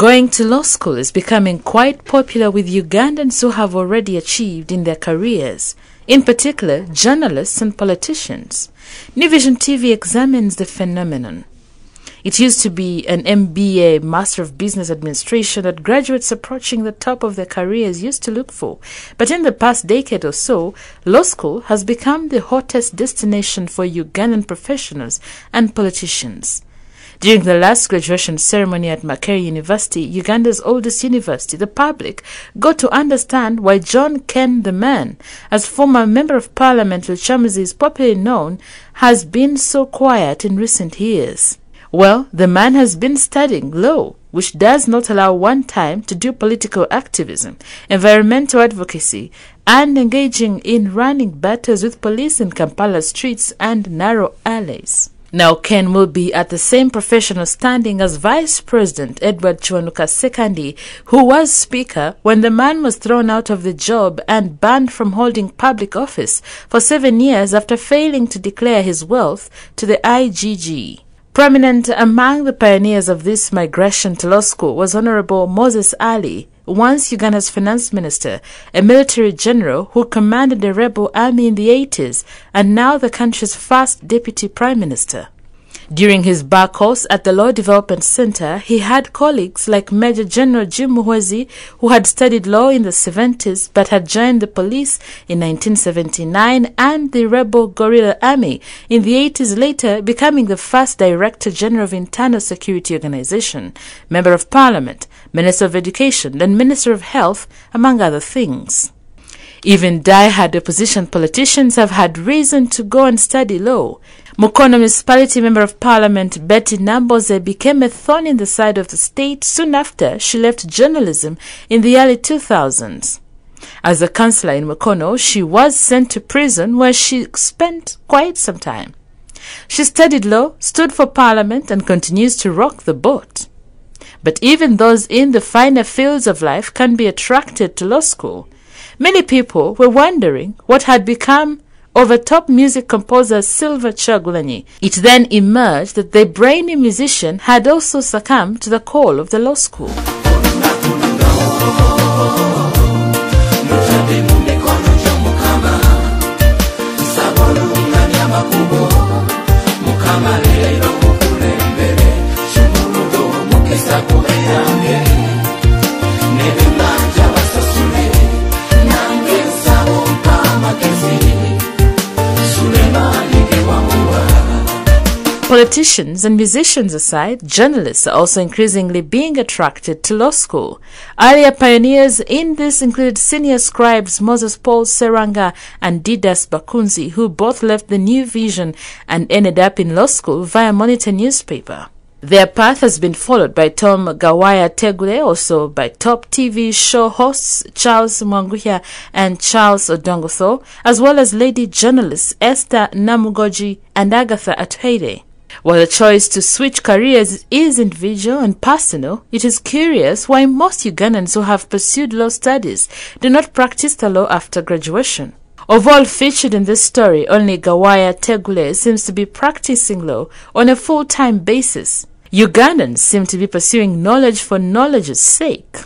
Going to law school is becoming quite popular with Ugandans who have already achieved in their careers, in particular journalists and politicians. New Vision TV examines the phenomenon. It used to be an MBA, Master of Business Administration, that graduates approaching the top of their careers used to look for. But in the past decade or so, law school has become the hottest destination for Ugandan professionals and politicians. During the last graduation ceremony at Makerere University, Uganda's oldest university, the public got to understand why John Ken the Man, as former Member of Parliament Luchamuzi is popularly known, has been so quiet in recent years. Well, the man has been studying law, which does not allow one time to do political activism, environmental advocacy, and engaging in running battles with police in Kampala streets and narrow alleys. Now, Ken will be at the same professional standing as Vice President Edward Kiwanuka II, who was Speaker when the man was thrown out of the job and banned from holding public office for 7 years after failing to declare his wealth to the IGG. Prominent among the pioneers of this migration to law school was Honorable Moses Ali, once Uganda's finance minister, a military general who commanded the rebel army in the 80s and now the country's first deputy prime minister. During his bar course at the Law Development Center, he had colleagues like Major General Jim Muhwezi, who had studied law in the 70s but had joined the police in 1979 and the rebel guerrilla army in the 80s, later becoming the first Director General of Internal Security Organization, Member of Parliament, Minister of Education, and Minister of Health, among other things. Even die-hard opposition politicians have had reason to go and study law. Mukono Municipality Member of Parliament Betty Namboze became a thorn in the side of the state soon after she left journalism in the early 2000s. As a councillor in Mukono, she was sent to prison where she spent quite some time. She studied law, stood for Parliament, and continues to rock the boat. But even those in the finer fields of life can be attracted to law school. Many people were wondering what had become of a top music composer Silver Chagulanyi. It then emerged that the brainy musician had also succumbed to the call of the law school. Politicians and musicians aside, journalists are also increasingly being attracted to law school. Earlier pioneers in this included senior scribes Moses Paul Seranga and Didas Bakunzi, who both left the New Vision and ended up in law school via Monitor newspaper. Their path has been followed by Tom Gawaya Tegule, also by top TV show hosts Charles Mwanguhia and Charles Odongotho, as well as lady journalists Esther Namugoji and Agatha Atuheire. While the choice to switch careers is individual and personal, it is curious why most Ugandans who have pursued law studies do not practice the law after graduation. Of all featured in this story, only Gawaya Tegule seems to be practicing law on a full-time basis. Ugandans seem to be pursuing knowledge for knowledge's sake.